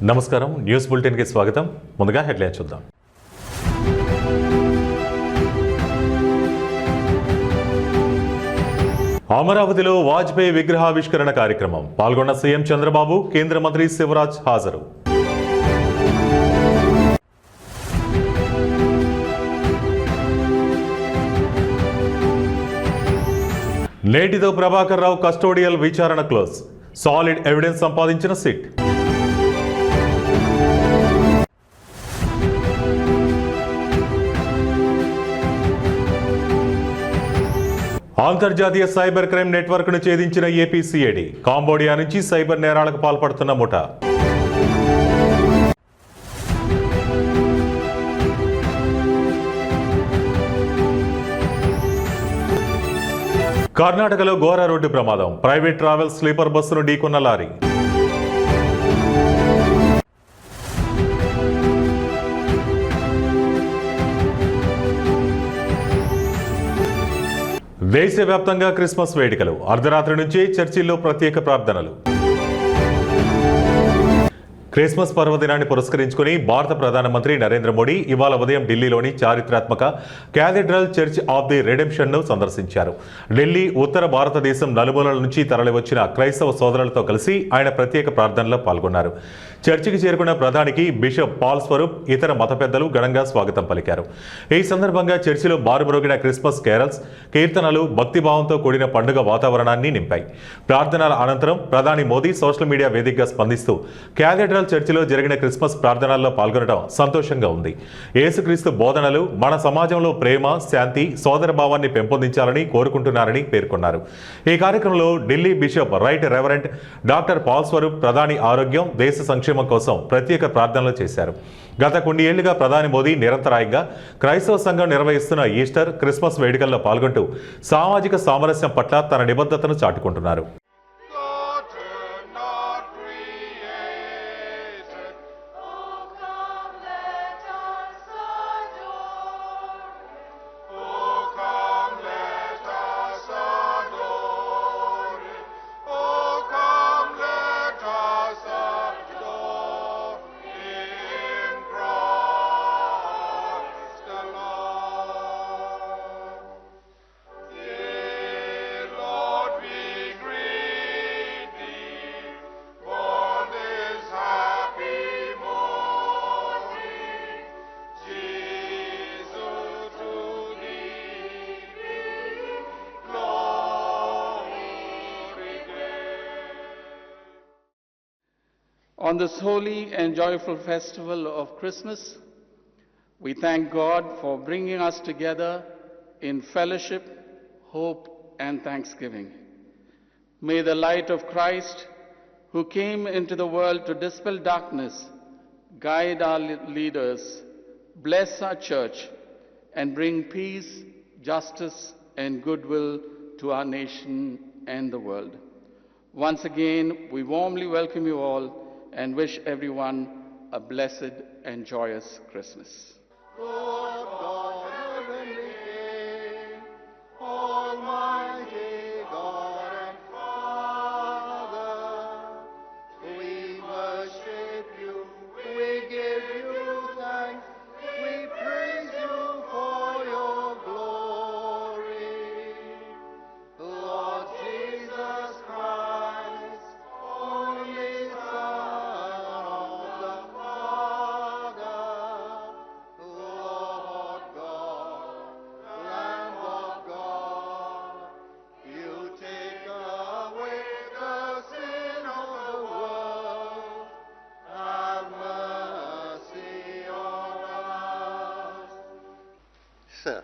నమస్కారం, న్యూస్ బులెటిన్కి స్వాగతం. ముందుగా హెడ్లైన్ చూద్దాం. అమరావతిలో వాజ్పేయి విగ్రహావిష్కరణ కార్యక్రమం పాల్గొన్న సీఎం చంద్రబాబు, కేంద్ర మంత్రి శివరాజ్ హాజరు. నేటితో ప్రభాకర్ రావు కస్టోడియల్ విచారణ క్లోజ్. సాలిడ్ ఎవిడెన్స్ సంపాదించిన సిట్. అంతర్జాతీయ సైబర్ క్రైమ్ నెట్వర్క్ ను ఛేదించిన ఏపీసీఐడి. కాంబోడియా నుంచి సైబర్ నేరాలకు పాల్పడుతున్న ముఠా. కర్ణాటకలో ఘోర రోడ్డు ప్రమాదం. ప్రైవేట్ ట్రావెల్ స్లీపర్ బస్సును ఢీకొన్న లారీ. దేశవ్యాప్తంగా క్రిస్మస్ వేడుకలు. అర్ధరాత్రి నుంచే చర్చిల్లో ప్రత్యేక ప్రార్థనలు. క్రిస్మస్ పర్వదినాన్ని పురస్కరించుకుని భారత ప్రధానమంత్రి నరేంద్ర మోడీ ఇవాళ ఉదయం ఢిల్లీలోని చారిత్రాత్మక క్యాథెడ్రల్ చర్చ్ ఆఫ్ ది రెడెంప్షన్ను సందర్శించారు. ఢిల్లీ, ఉత్తర భారతదేశం నలుమూలల నుంచి తరలివచ్చిన క్రైస్తవ సోదరులతో కలిసి ఆయన ప్రత్యేక ప్రార్థనలో పాల్గొన్నారు. చర్చికి చేరుకున్న ప్రధానికి బిషప్ పాల్ స్వరూప్, ఇతర మత పెద్దలు ఘనంగా స్వాగతం పలికారు. ఈ సందర్భంగా చర్చిలో బారుమ్రోగిన క్రిస్మస్ కేరల్స్, కీర్తనలు భక్తిభావంతో కూడిన పండుగ వాతావరణాన్ని నింపాయి. ప్రార్థనల అనంతరం ప్రధాని మోదీ సోషల్ మీడియా వేదికగా స్పందిస్తూ క్యాథెడ్రల్ చర్చిలో జరిగిన క్రిస్మస్ ప్రార్థనల్లో పాల్గొనడం సంతోషంగా ఉంది. యేసుక్రీస్తు బోధనలు మన సమాజంలో ప్రేమ, శాంతి, సోదర భావాన్ని పెంపొందించాలని కోరుకుంటున్నారని పేర్కొన్నారు. ఈ కార్యక్రమంలో Delhi bishop right reverend doctor Paul Swaroop ప్రధాని ఆరోగ్యం, దేశ సంక్షేమం కోసం ప్రత్యేక ప్రార్థనలు చేశారు. గత కొన్ని ఏళ్లుగా ప్రధాని మోదీ నిరంతరాయంగా క్రైస్తవ సంఘం నిర్వహిస్తున్న ఈస్టర్, క్రిస్మస్ వేడుకల్లో పాల్గొంటూ సామాజిక సామరస్యం పట్ల తన నిబద్ధతను చాటుకుంటున్నారు. On this holy and joyful festival of Christmas, we thank God for bringing us together in fellowship, hope, and thanksgiving. May the light of Christ, who came into the world to dispel darkness, guide our leaders, bless our church, and bring peace, justice, and goodwill to our nation and the world. Once again, we warmly welcome you all and wish everyone a blessed and joyous Christmas. Lord God, heavenly King, Almighty God and Father, we worship you, we give you thanks, we praise you for your glory. Lord Jesus Christ, only Son of the Father, Lord God, Lamb of God, you take away the sin of the world, have mercy on us. Sir,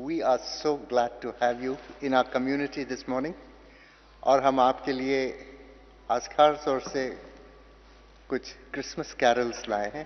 we are so glad to have you in our community this morning. और हम आपके लिए आज खास तौर से कुछ Christmas carols लाए हैं.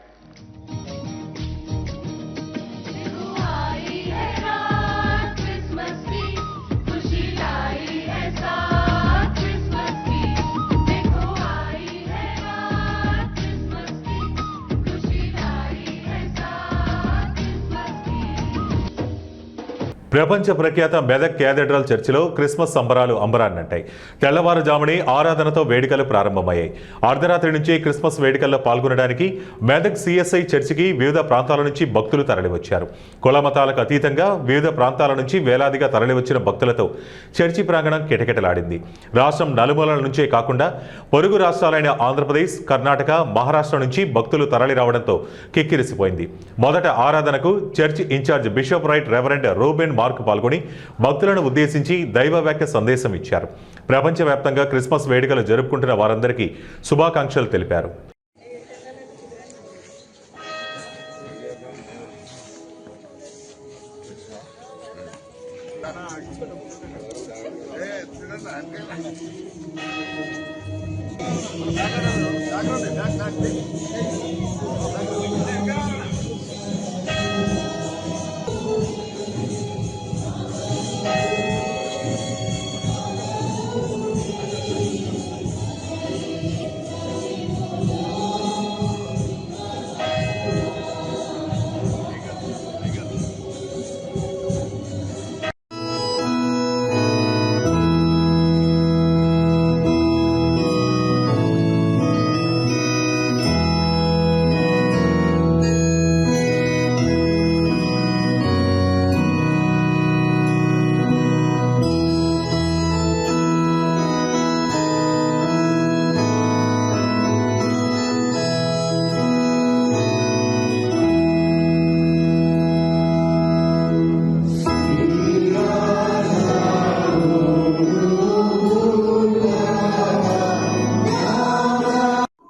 ప్రపంచ ప్రఖ్యాత మెదక్ క్యాథెడ్రల్ చర్చిలో క్రిస్మస్ సంబరాలు అంబరాన్నంటాయి. తెల్లవారుజామునే ఆరాధనతో వేడుకలు ప్రారంభమయ్యాయి. అర్ధరాత్రి నుంచి క్రిస్మస్ వేడుకల్లో పాల్గొనడానికి మెదక్ సిఎస్ఐ చర్చికి వివిధ ప్రాంతాల నుంచి భక్తులు తరలివచ్చారు. కులమతాలకు అతీతంగా వివిధ ప్రాంతాల నుంచి వేలాదిగా తరలివచ్చిన భక్తులతో చర్చి ప్రాంగణం కిటకిటలాడింది. రాష్ట్రం నలుమూలల నుంచే కాకుండా పొరుగు రాష్ట్రాలైన ఆంధ్రప్రదేశ్, కర్ణాటక, మహారాష్ట్ర నుంచి భక్తులు తరలి రావడంతో కిక్కిరిసిపోయింది. మొదట ఆరాధనకు church incharge bishop right reverend Reuben Mark పాల్గొని భక్తులను ఉద్దేశించి దైవవాక్య సందేశం ఇచ్చారు. ప్రపంచవ్యాప్తంగా క్రిస్మస్ వేడుకలు జరుపుకుంటున్న వారందరికీ శుభాకాంక్షలు తెలిపారు.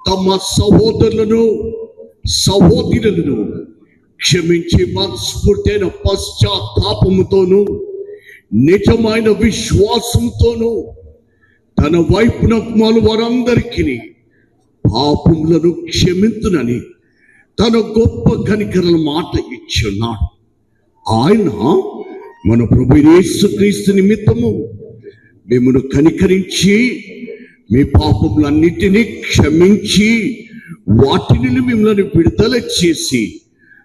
తమ సహోదరులను సహోదరులను క్షమించి మనస్ఫూర్తైన పశ్చాత్తాపముతోనూ నిజమైన విశ్వాసంతోనూ తన వైపున వారందరికీ పాపములను క్షమించునని తన గొప్ప కనికరల మాట ఇచ్చున్నాడు. ఆయన మన ప్రభు యేసుక్రీస్తు నిమిత్తము మిమ్మల్ని కనికరించి మీ పాపములన్నిటినీ క్షమించి వాటిని మిమ్మల్ని విడుదల చేసి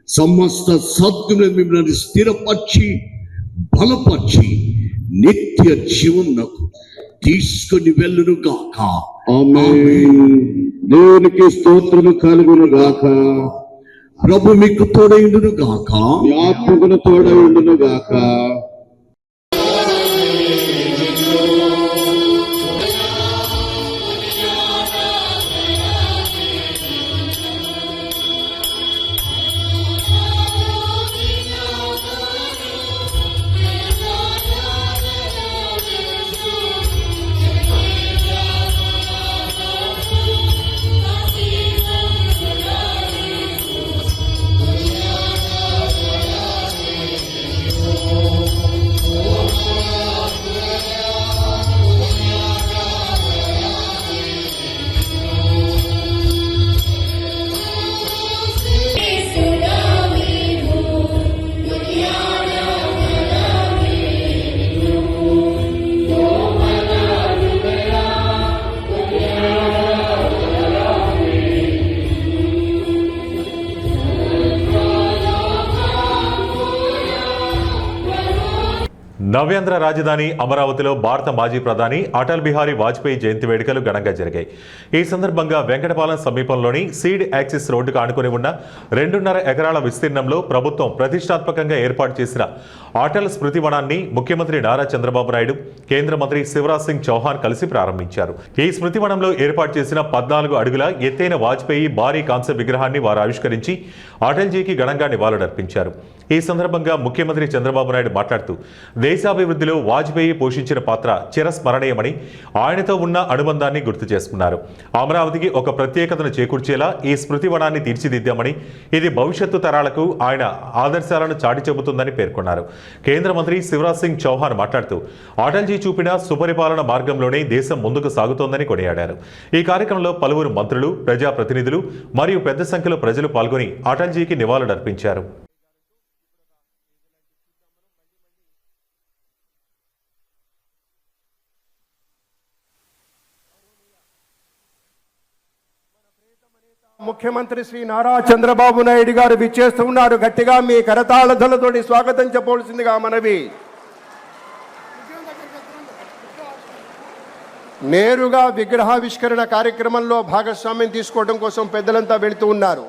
సమస్త సద్గుణ మిమ్మల్ని స్థిరపరిచి బలపరిచి నిత్య జీవమునకు తీసుకొని వెళ్ళును గాక. ఆమేన్. దేవునికి స్తోత్రము కలుగును గాక. ప్రభు మీకు తోడైండును గాక. మీ ఆత్మకు తోడై ఉండును గాక. నవ్యాంధ్ర రాజధాని అమరావతిలో భారత మాజీ ప్రధాని అటల్ బిహారీ వాజ్పేయి జయంతి వేడుకలు ఘనంగా జరిగాయి. ఈ సందర్భంగా వెంకటపాలెం సమీపంలోని సీడ్ యాక్సిస్ రోడ్డుకు ఆనుకుని ఉన్న 2.5 ఎకరాల విస్తీర్ణంలో ప్రభుత్వం ప్రతిష్టాత్మకంగా ఏర్పాటు చేసిన అటల్ స్మృతి వనాన్ని ముఖ్యమంత్రి నారా చంద్రబాబు నాయుడు, కేంద్ర మంత్రి శివరాజ్ సింగ్ చౌహాన్ కలిసి ప్రారంభించారు. ఈ స్మృతి వనంలో ఏర్పాటు చేసిన 14 అడుగుల ఎత్తైన వాజ్పేయి భారీ కాంస్య విగ్రహాన్ని వారు ఆవిష్కరించి అటల్జీకి ఘనంగా నివాళులర్పించారు. ఈ సందర్భంగా ముఖ్యమంత్రి చంద్రబాబు నాయుడు మాట్లాడుతూ దేశాభివృద్ధిలో వాజ్పేయి పోషించిన పాత్ర చిరస్మరణీయమని, ఆయనతో ఉన్న అనుబంధాన్ని గుర్తు చేసుకున్నారు. అమరావతికి ఒక ప్రత్యేకతను చేకూర్చేలా ఈ స్మృతి వనాన్ని తీర్చిదిద్దామని, ఇది భవిష్యత్తు తరాలకు ఆయన ఆదర్శాలను చాటి చెబుతుందని పేర్కొన్నారు. కేంద్ర మంత్రి శివరాజ్ సింగ్ చౌహాన్ మాట్లాడుతూ అటల్జీ చూపిన సుపరిపాలన మార్గంలోనే దేశం ముందుకు సాగుతోందని కొనియాడారు. ఈ కార్యక్రమంలో పలువురు మంత్రులు, ప్రజాప్రతినిధులు మరియు పెద్ద సంఖ్యలో ప్రజలు పాల్గొని అటల్జీకి నివాళులర్పించారు. ముఖ్యమంత్రి శ్రీ నారా చంద్రబాబు నాయుడు గారు విచ్చేస్తున్నారు. గట్టిగా మీ కరతాళ ధ్వనులతోటి స్వాగతం చెప్పవలసిందిగా మనవి. నేరుగా విగ్రహావిష్కరణ కార్యక్రమంలో భాగస్వామ్యం తీసుకోవడం కోసం పెద్దలంతా వెళుతూ ఉన్నారు.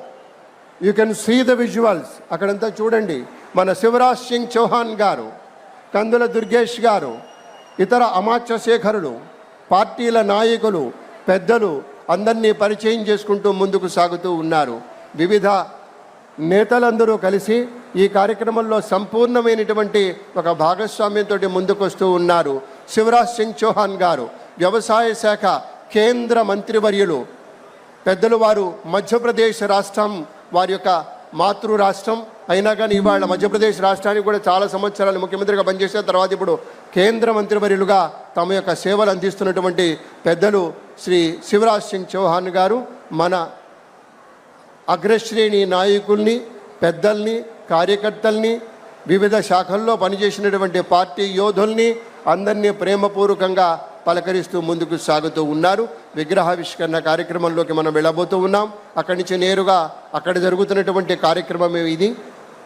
You can see the visuals. అక్కడంతా చూడండి. మన శివరాజ్ సింగ్ చౌహాన్ గారు, కందుల దుర్గేష్ గారు, ఇతర అమాత్య శేఖరులు, పార్టీల నాయకులు, పెద్దలు అందరినీ పరిచయం చేసుకుంటూ ముందుకు సాగుతూ ఉన్నారు. వివిధ నేతలందరూ కలిసి ఈ కార్యక్రమంలో సంపూర్ణమైనటువంటి ఒక భాగస్వామ్యంతో ముందుకు వస్తూ ఉన్నారు. శివరాజ్ సింగ్ చౌహాన్ గారు వ్యవసాయ శాఖ కేంద్ర మంత్రివర్యులు, పెద్దలు. వారు మధ్యప్రదేశ్ రాష్ట్రం వారి యొక్క మాతృ రాష్ట్రం అయినా కానీ ఇవాళ మధ్యప్రదేశ్ రాష్ట్రానికి కూడా చాలా సంవత్సరాలు ముఖ్యమంత్రిగా పనిచేసిన తర్వాత ఇప్పుడు కేంద్ర మంత్రివర్యులుగా తమ యొక్క సేవలు అందిస్తున్నటువంటి పెద్దలు శ్రీ శివరాజ్ సింగ్ చౌహాన్ గారు మన అగ్రశ్రేణి నాయకుల్ని, పెద్దల్ని, కార్యకర్తల్ని, వివిధ శాఖల్లో పనిచేసినటువంటి పార్టీ యోధుల్ని అందరినీ ప్రేమపూర్వకంగా పలకరిస్తూ ముందుకు సాగుతూ ఉన్నారు. విగ్రహావిష్కరణ కార్యక్రమంలోకి మనం వెళ్ళబోతూ ఉన్నాం. అక్కడి నుంచి నేరుగా అక్కడ జరుగుతున్నటువంటి కార్యక్రమం ఇది.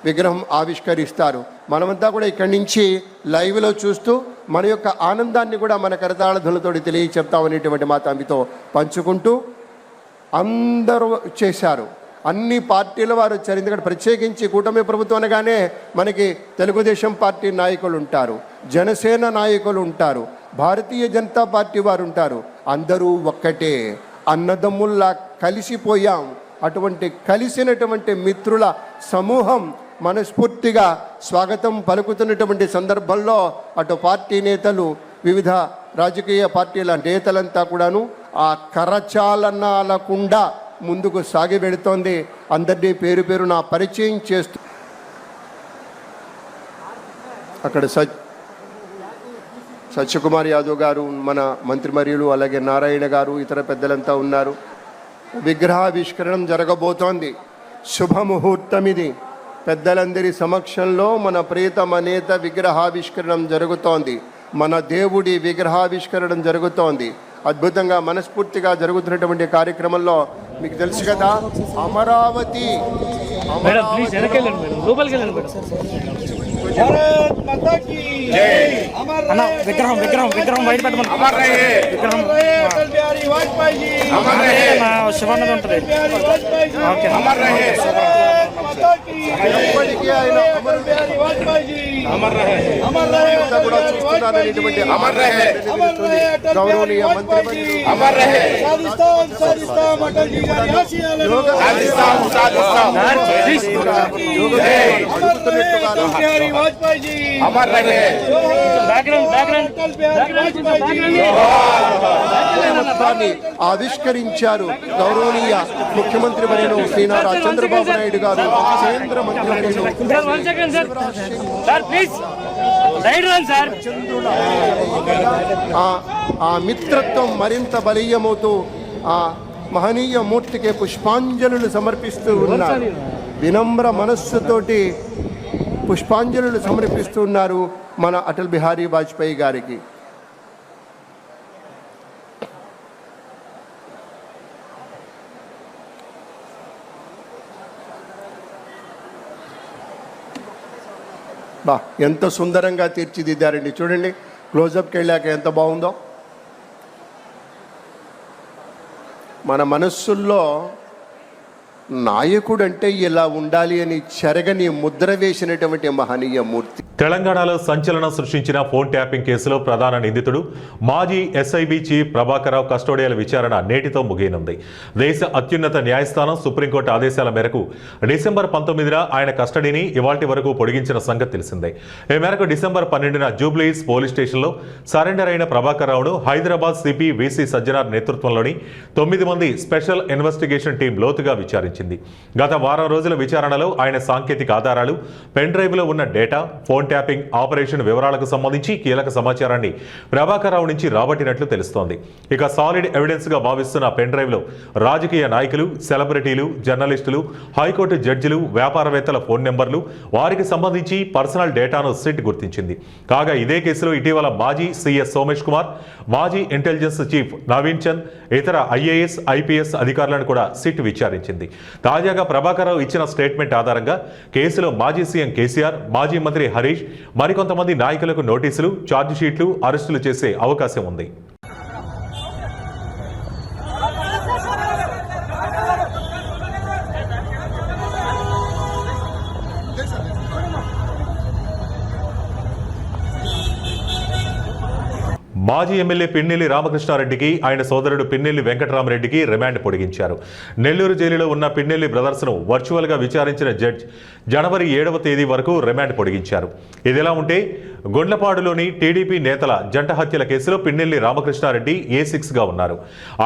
విగ్రహం ఆవిష్కరిస్తారు. మనమంతా కూడా ఇక్కడి నుంచి లైవ్లో చూస్తూ మన యొక్క ఆనందాన్ని కూడా మన కరతాళధ్వనులతో తెలియచెప్తామనేటువంటి మాట మీతో పంచుకుంటూ అందరూ చేశారు. అన్ని పార్టీల వారు వచ్చారు. ఎందుకంటే ప్రత్యేకించి కూటమి ప్రభుత్వం అనగానే మనకి తెలుగుదేశం పార్టీ నాయకులు ఉంటారు, జనసేన నాయకులు ఉంటారు, భారతీయ జనతా పార్టీ వారు ఉంటారు. అందరూ ఒక్కటే, అన్నదమ్ముల్లా కలిసిపోయాం. అటువంటి కలిసినటువంటి మిత్రుల సమూహం మనస్ఫూర్తిగా స్వాగతం పలుకుతున్నటువంటి సందర్భంలో అటు పార్టీ నేతలు, వివిధ రాజకీయ పార్టీల నేతలంతా కూడాను ఆ కరచాలనాలకుండా ముందుకు సాగి వెళుతోంది. అందరినీ పేరు పేరు నా పరిచయం చేస్తూ అక్కడ సత్యకుమార్ యాదవ్ గారు, మన మంత్రివర్యులు, అలాగే నారాయణ గారు, ఇతర పెద్దలంతా ఉన్నారు. విగ్రహావిష్కరణం జరగబోతోంది. శుభముహూర్తం ఇది. పెద్దలందరి సమక్షంలో మన ప్రియతమ నేత విగ్రహావిష్కరణం జరుగుతోంది. మన దేవుడి విగ్రహావిష్కరణం జరుగుతోంది. అద్భుతంగా మనస్ఫూర్తిగా జరుగుతున్నటువంటి కార్యక్రమంలో మీకు తెలుసు కదా, అమరావతి విగ్రహం విగ్రహం విగ్రహం బయట పెట్టమని విగ్రహం శివానంద ఉంటుంది. ఎప్పటికీ ఆయన గౌరవనీయ మంత్రి ఆవిష్కరించారు. గౌరవనీయ ముఖ్యమంత్రి వర్యులు శ్రీ నారా చంద్రబాబు నాయుడు గారు, కేంద్ర మంత్రి ఆ మిత్రత్వం మరింత బలీయమవుతూ ఆ మహనీయ మూర్తికి పుష్పాంజలులు సమర్పిస్తూ ఉన్నారు. వినమ్ర మనస్సుతోటి పుష్పాంజలులు సమర్పిస్తున్నారు మన అటల్ బిహారీ వాజ్పేయి గారికి. బా, ఎంత సుందరంగా తీర్చిదిద్దారండి. చూడండి, క్లోజప్కి వెళ్ళాక ఎంత బాగుందో. మన మనస్సుల్లో నాయకుడు అంటే ఇలా ఉండాలి అని చెరగని ముద్ర వేసినటువంటి మహనీయ మూర్తి. తెలంగాణలో సంచలనం సృష్టించిన ఫోన్ ట్యాపింగ్ కేసులో ప్రధాన నిందితుడు మాజీ ఎస్ఐబి చీఫ్ ప్రభాకరరావు కస్టోడియల్ విచారణ నేటితో ముగియనుంది. దేశ అత్యున్నత న్యాయస్థానం సుప్రీంకోర్టు ఆదేశాల మేరకు డిసెంబర్ 19న ఆయన కస్టడీని ఇవాల్టి వరకు పొడిగించిన సంగతి తెలిసిందే. ఈ మేరకు డిసెంబర్ 12న జూబ్లీహిల్స్ పోలీస్ స్టేషన్లో సరెండర్ అయిన ప్రభాకరరావును హైదరాబాద్ సిపి విసి సజ్జనార్ నేతృత్వంలోని 9 మంది స్పెషల్ ఇన్వెస్టిగేషన్ టీం లోతుగా విచారించింది. గత వారం రోజుల విచారణలో ఆయన సాంకేతిక ఆధారాలు, పెన్ డ్రైవ్లో ఉన్న డేటా, ఫోన్ ట్యాపింగ్ ఆపరేషన్ వివరాలకు సంబంధించి కీలక సమాచారాన్ని ప్రభాకరరావు నుంచి రాబట్టినట్లు తెలుస్తోంది. ఇక సాలిడ్ ఎవిడెన్స్ గా భావిస్తున్న పెన్ డ్రైవ్ లో రాజకీయ నాయకులు, సెలబ్రిటీలు, జర్నలిస్టులు, హైకోర్టు జడ్జిలు, వ్యాపారవేత్తల ఫోన్ నెంబర్లు, వారికి సంబంధించి పర్సనల్ డేటాను సిట్ గుర్తించింది. కాగా ఇదే కేసులో ఇటీవల మాజీ సీఎస్ సోమేష్ కుమార్, మాజీ ఇంటెలిజెన్స్ చీఫ్ నవీన్ చంద్, ఇతర ఐఏఎస్, ఐపీఎస్ అధికారులను కూడా సిట్ విచారించింది. తాజాగా ప్రభాకరరావు ఇచ్చిన స్టేట్మెంట్ ఆధారంగా కేసులో మాజీ సీఎం కేసీఆర్, మాజీ మంత్రి హరీష్, మరికొంతమంది నాయకులకు నోటీసులు, ఛార్జిషీట్లు, అరెస్టులు చేసే అవకాశం ఉంది. మాజీ ఎమ్మెల్యే పిన్నెల్లి రామకృష్ణారెడ్డికి ఆయన సోదరుడు పిన్నెల్లి వెంకటరామరెడ్డికి రిమాండ్ పొడిగించారు. నెల్లూరు జైలులో ఉన్న పిన్నెల్లి బ్రదర్స్ను వర్చువల్గా విచారించిన జడ్జ్ జనవరి 7వ తేదీ వరకు రిమాండ్ పొడిగించారు. ఇదిలా ఉంటే గొండ్లపాడులోని టీడీపీ నేతల జంట హత్యల కేసులో పిన్నెల్లి రామకృష్ణారెడ్డి A6గా ఉన్నారు.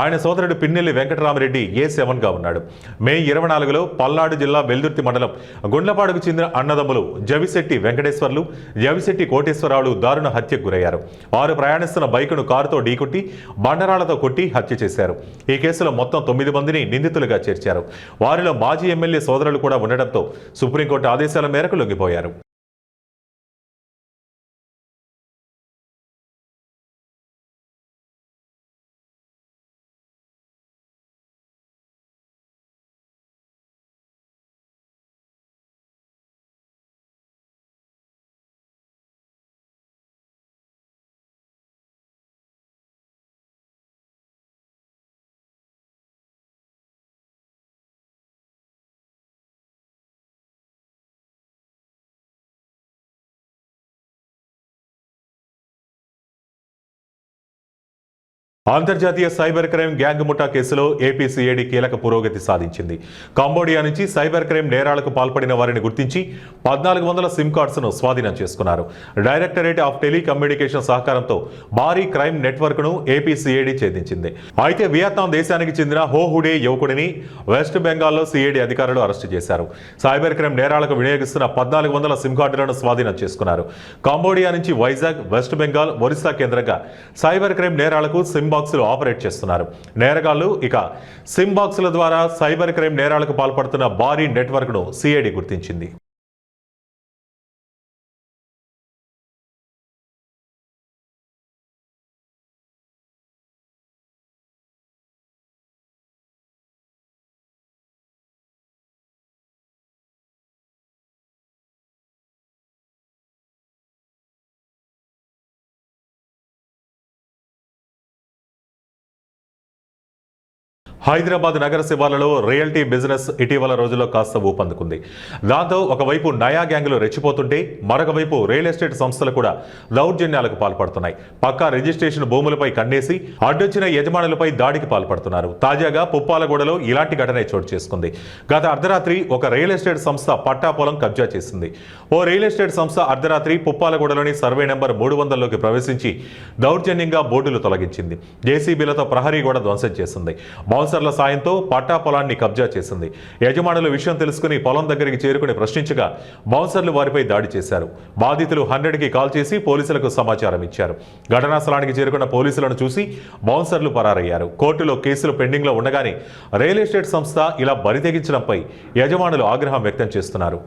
ఆయన సోదరుడు పిన్నెల్లి వెంకటరామరెడ్డి A7గా ఉన్నాడు. మే 24లో పల్నాడు జిల్లా వెల్దుర్తి మండలం గొండ్లపాడుకు చెందిన అన్నదమ్ములు జవిశెట్టి వెంకటేశ్వర్లు, జవిశెట్టి కోటేశ్వరరావులు దారుణ హత్యకు గురయ్యారు. వారు ప్రయాణిస్తున్న బైకును కారుతో ఢీకొట్టి బండరాళ్లతో కొట్టి హత్య చేశారు. ఈ కేసులో మొత్తం 9 మందిని నిందితులుగా చేర్చారు. వారిలో మాజీ ఎమ్మెల్యే సోదరులు కూడా ఉండడంతో సుప్రీంకోర్టు ఆదేశాల మేరకు లొంగిపోయారు. అంతర్జాతీయ సైబర్ క్రైమ్ గ్యాంగ్ ముఠా కేసులో ఏపీ సిఐడి కీలక పురోగతి సాధించింది. కంబోడియా నుంచి సైబర్ క్రైమ్ నేరాలకు పాల్పడిన వారిని గుర్తించి 1400 సిమ్ కార్డ్స్ను స్వాధీనం చేసుకున్నారు. డైరెక్టరేట్ ఆఫ్ టెలికమ్యూనికేషన్ సహకారంతో భారీ క్రైమ్ నెట్వర్క్ను ఏపీ సిఐడి ఛేదించింది. అయితే వియత్నాం దేశానికి చెందిన హోహుడే యువకుడిని వెస్ట్ బెంగాల్లో సిఐడి అధికారులు అరెస్టు చేశారు. సైబర్ క్రైమ్ నేరాలకు వినియోగిస్తున్న 1400 సిమ్ కార్డులను స్వాధీనం చేసుకున్నారు. కంబోడియా నుంచి వైజాగ్, వెస్ట్ బెంగాల్, ఒరిస్సా కేంద్రంగా సైబర్ క్రైమ్ నేరాలకు సిమ్ బాక్సులు ఆపరేట్ చేస్తున్నారు. నేరగాళ్లు ఇక సిమ్ బాక్సుల ద్వారా సైబర్ క్రైమ్ నేరాలకు పాల్పడుతున్న భారీ నెట్వర్క్ను సిఐడి గుర్తించింది. హైదరాబాద్ నగర శివార్లలో రియల్టీ బిజినెస్ ఇటీవల రోజుల్లో కాస్త ఊపందుకుంది. దాంతో ఒకవైపు నయా గ్యాంగులు రెచ్చిపోతుంటే మరొక వైపు రియల్ ఎస్టేట్ సంస్థలు కూడా దౌర్జన్యాలకు పాల్పడుతున్నాయి. పక్కా రిజిస్ట్రేషన్ భూములపై కన్నేసి అడ్డొచ్చిన యజమానులపై దాడికి పాల్పడుతున్నారు. తాజాగా పుప్పాలగూడలో ఇలాంటి ఘటనే చోటు చేసుకుంది. గత అర్ధరాత్రి ఒక రియల్ ఎస్టేట్ సంస్థ పట్టా పొలం కబ్జా చేసింది. ఓ రియల్ ఎస్టేట్ సంస్థ అర్ధరాత్రి పుప్పాలగూడలోని సర్వే నెంబర్ 300లోకి ప్రవేశించి దౌర్జన్యంగా బోర్డులు తొలగించింది. జేసీబీలతో ప్రహరీ గోడ ధ్వంసం చేసింది. బౌన్సర్ల సాయంతో పట్టా పొలాన్ని కబ్జా చేసింది. యజమానులు విషయం తెలుసుకుని పొలం దగ్గరికి చేరుకుని ప్రశ్నించగా బౌన్సర్లు వారిపై దాడి చేశారు. బాధితులు 100కి కాల్ చేసి పోలీసులకు సమాచారం ఇచ్చారు. ఘటనా స్థలానికి చేరుకున్న పోలీసులను చూసి బౌన్సర్లు పరారయ్యారు. కోర్టులో కేసులు పెండింగ్లో ఉండగానే రియల్ ఎస్టేట్ సంస్థ ఇలా బరితెగించడంపై యజమానులు ఆగ్రహం వ్యక్తం చేస్తున్నారు.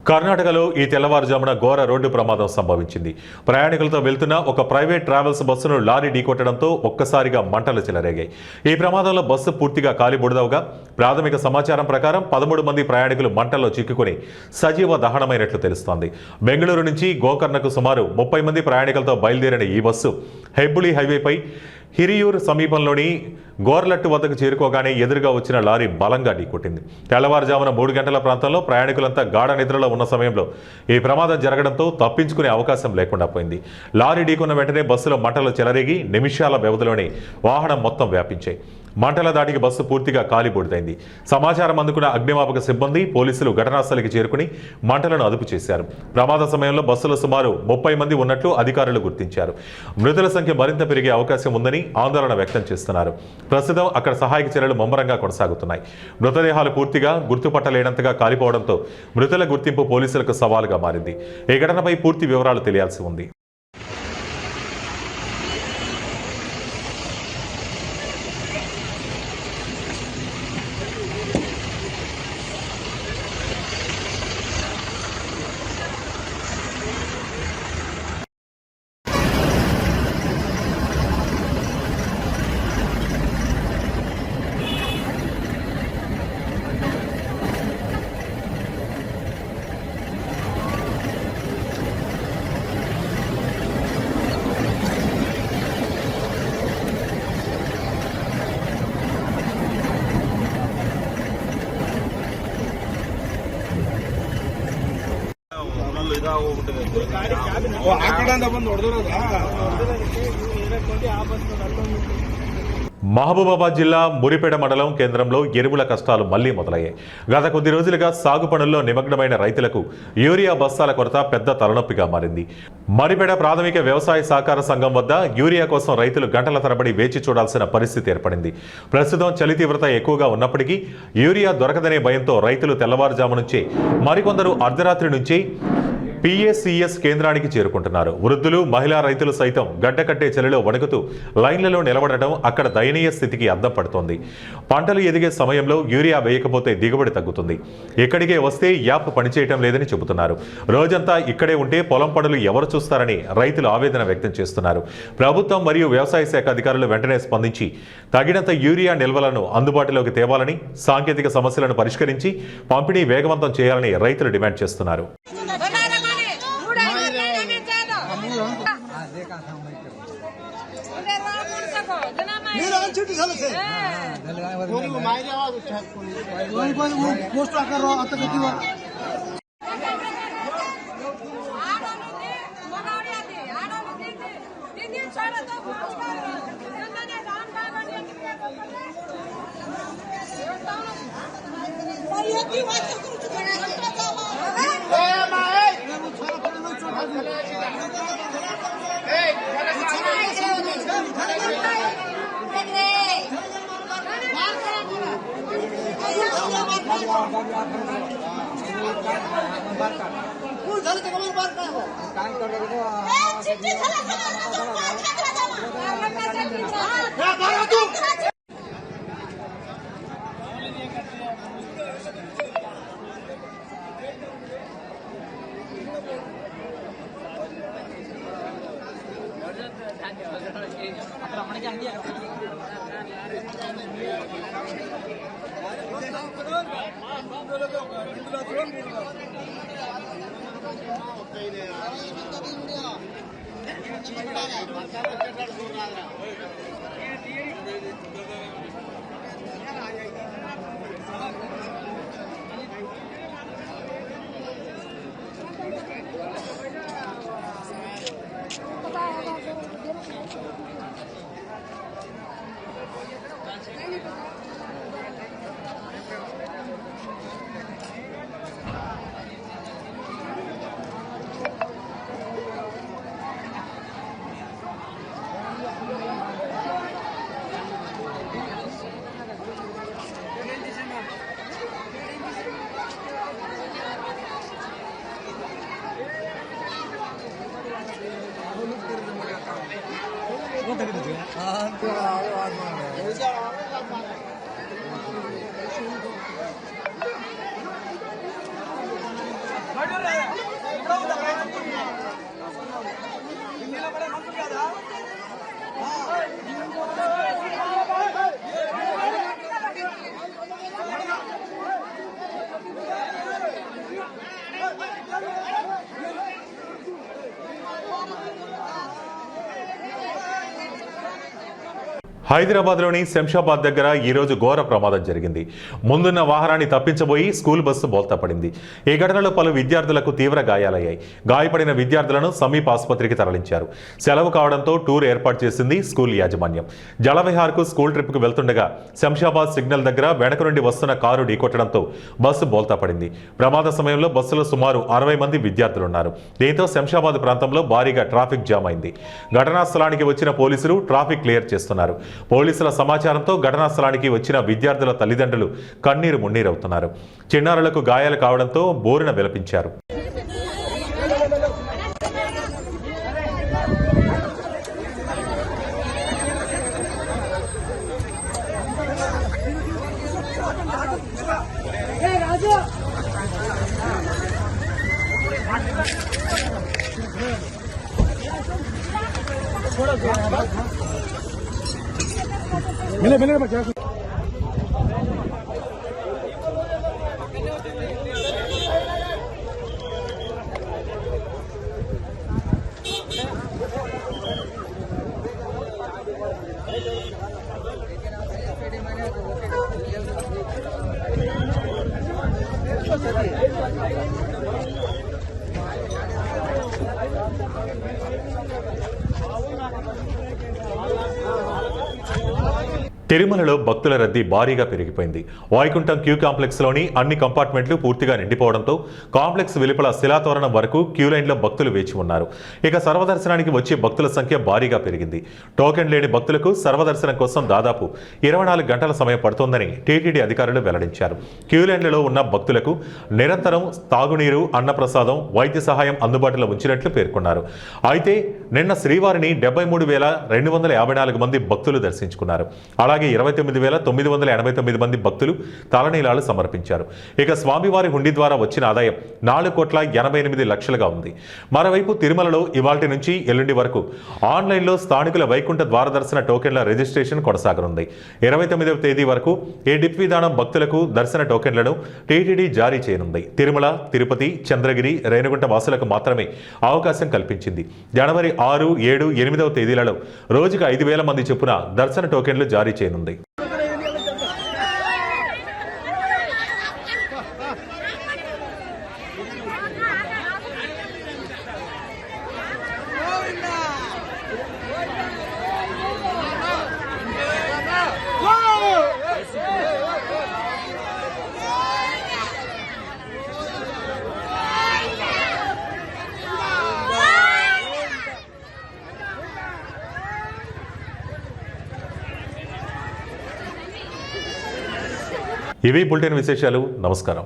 కర్ణాటకలో ఈ తెల్లవారుజామున ఘోర రోడ్డు ప్రమాదం సంభవించింది. ప్రయాణికులతో వెళ్తున్న ఒక ప్రైవేట్ ట్రావెల్స్ బస్సును లారీ ఢీకొట్టడంతో ఒక్కసారిగా మంటలు చెలరేగాయి. ఈ ప్రమాదంలో బస్సు పూర్తిగా కాలిబుడదవగా ప్రాథమిక సమాచారం ప్రకారం 13 మంది ప్రయాణికులు మంటల్లో చిక్కుకుని సజీవ దహనమైనట్లు తెలుస్తోంది. బెంగళూరు నుంచి గోకర్ణకు సుమారు 30 మంది ప్రయాణికులతో బయలుదేరిన ఈ బస్సు హెబ్బులి హైవేపై హిరియూర్ సమీపంలోని గోర్లట్టు వద్దకు చేరుకోగానే ఎదురుగా వచ్చిన లారీ బలంగా ఢీకొట్టింది. తెల్లవారుజామున 3 గంటల ప్రాంతంలో ప్రయాణికులంతా గాఢ నిద్రలో ఉన్న సమయంలో ఈ ప్రమాదం జరగడంతో తప్పించుకునే అవకాశం లేకుండా పోయింది. లారీ ఢీకొన్న వెంటనే బస్సులో మంటలు చెలరేగి నిమిషాల వ్యవధిలోనే వాహనం మొత్తం వ్యాపించాయి. మంటల దాటికి బస్సు పూర్తిగా కాలిబూడిదైంది. సమాచారం అందుకున్న అగ్నిమాపక సిబ్బంది, పోలీసులు ఘటనాస్థలికి చేరుకుని మంటలను అదుపు చేశారు. ప్రమాద సమయంలో బస్సులో సుమారు 30 మంది ఉన్నట్లు అధికారులు గుర్తించారు. మృతుల సంఖ్య మరింత పెరిగే అవకాశం ఉందని ఆందోళన వ్యక్తం చేస్తున్నారు. ప్రస్తుతం అక్కడ సహాయక చర్యలు ముమ్మరంగా కొనసాగుతున్నాయి. మృతదేహాలు పూర్తిగా గుర్తుపట్టలేనంతగా కాలిపోవడంతో మృతుల గుర్తింపు పోలీసులకు సవాలుగా మారింది. ఈ ఘటనపై పూర్తి వివరాలు తెలియాల్సి ఉంది. మహబూబాబాద్ జిల్లా మురిపేట మండలం కేంద్రంలో ఎరువుల కష్టాలు మళ్లీ మొదలయ్యాయి. గత కొద్ది రోజులుగా సాగు పనుల్లో నిమగ్నమైన రైతులకు యూరియా బస్తాల కొరత పెద్ద తలనొప్పిగా మారింది. మరిపేట ప్రాథమిక వ్యవసాయ సహకార సంఘం వద్ద యూరియా కోసం రైతులు గంటల తరబడి వేచి చూడాల్సిన పరిస్థితి ఏర్పడింది. ప్రస్తుతం చలి తీవ్రత ఎక్కువగా ఉన్నప్పటికీ యూరియా దొరకదనే భయంతో రైతులు తెల్లవారుజాము నుంచే, మరికొందరు అర్ధరాత్రి నుంచి PACS కేంద్రానికి చేరుకుంటున్నారు. వృద్ధులు, మహిళా రైతులు సైతం గడ్డకట్టే చలిలో వణుకుతూ లైన్లలో నిలబడటం అక్కడ దయనీయ స్థితికి అద్దం పడుతోంది. పంటలు ఎదిగే సమయంలో యూరియా వేయకపోతే దిగుబడి తగ్గుతుంది. ఇక్కడికే వస్తే యాప్ పనిచేయటం లేదని చెబుతున్నారు. రోజంతా ఇక్కడే ఉంటే పొలం పనులు ఎవరు చూస్తారని రైతులు ఆవేదన వ్యక్తం చేస్తున్నారు. ప్రభుత్వం మరియు వ్యవసాయ శాఖ అధికారులు వెంటనే స్పందించి తగినంత యూరియా నిల్వలను అందుబాటులోకి తేవాలని, సాంకేతిక సమస్యలను పరిష్కరించి పంపిణీ వేగవంతం చేయాలని రైతులు డిమాండ్ చేస్తున్నారు. హైదరాబాద్లోని శంషాబాద్ దగ్గర ఈరోజు ఘోర ప్రమాదం జరిగింది. ముందున్న వాహనాన్ని తప్పించబోయి స్కూల్ బస్సు బోల్తా పడింది. ఈ ఘటనలో పలు విద్యార్థులకు తీవ్ర గాయాలయ్యాయి. గాయపడిన విద్యార్థులను సమీప ఆసుపత్రికి తరలించారు. సెలవు కావడంతో టూర్ ఏర్పాటు చేసింది స్కూల్ యాజమాన్యం. జలవిహార్కు స్కూల్ ట్రిప్కు వెళ్తుండగా శంషాబాద్ సిగ్నల్ దగ్గర వెనక నుండి వస్తున్న కారు ఢీకొట్టడంతో బస్సు బోల్తా పడింది. ప్రమాద సమయంలో బస్సులో సుమారు 60 మంది విద్యార్థులున్నారు. దీంతో శంషాబాద్ ప్రాంతంలో భారీగా ట్రాఫిక్ జామ్ అయింది. ఘటనా స్థలానికి వచ్చిన పోలీసులు ట్రాఫిక్ క్లియర్ చేస్తున్నారు. పోలీసుల సమాచారంతో ఘటనా స్థలానికి వచ్చిన విద్యార్థుల తల్లిదండ్రులు కన్నీరు మున్నీరవుతున్నారు. చిన్నారులకు గాయాలు కావడంతో బోరున విలపించారు. मिले बच्चा తిరుమలలో భక్తుల రద్దీ భారీగా పెరిగిపోయింది. వైకుంఠం క్యూ కాంప్లెక్స్లోని అన్ని కంపార్ట్మెంట్లు పూర్తిగా నిండిపోవడంతో కాంప్లెక్స్ వెలుపల శిలాతోరణం వరకు క్యూ లైన్లో భక్తులు వేచి ఉన్నారు. ఇక సర్వదర్శనానికి వచ్చే భక్తుల సంఖ్య భారీగా పెరిగింది. టోకెన్ లేని భక్తులకు సర్వదర్శనం కోసం దాదాపు 24 గంటల సమయం పడుతోందని టీటీడీ అధికారులు వెల్లడించారు. క్యూ లైన్లలో ఉన్న భక్తులకు నిరంతరం తాగునీరు, అన్నప్రసాదం, వైద్య సహాయం అందుబాటులో ఉంచినట్లు పేర్కొన్నారు. అయితే నిన్న శ్రీవారిని 73,254 మంది భక్తులు దర్శించుకున్నారు. అలాగే 29,989 మంది భక్తులు తలనీలాలు సమర్పించారు. ఇక స్వామివారి హుండీ ద్వారా వచ్చిన ఆదాయం 4,88,00,000గా ఉంది. మరోవైపు తిరుమలలో ఇవాల్టి నుంచి ఎల్లుండి వరకు ఆన్లైన్లో స్థానికుల వైకుంఠ ద్వారదర్శన టోకెన్ల రిజిస్ట్రేషన్ కొనసాగనుంది. 29వ తేదీ వరకు ఈ డిప్ విధానం భక్తులకు దర్శన టోకెన్లను టీటీడీ జారీ చేయనుంది. తిరుమల, తిరుపతి, చంద్రగిరి, రేణిగుంట వాసులకు మాత్రమే అవకాశం కల్పించింది. జనవరి 6, 7, 8వ తేదీలలో రోజుకు 5,000 మంది చొప్పున దర్శన టోకెన్లు జారీ చేయనుంది. ఇవి బులెటిన్ విశేషాలు. నమస్కారం.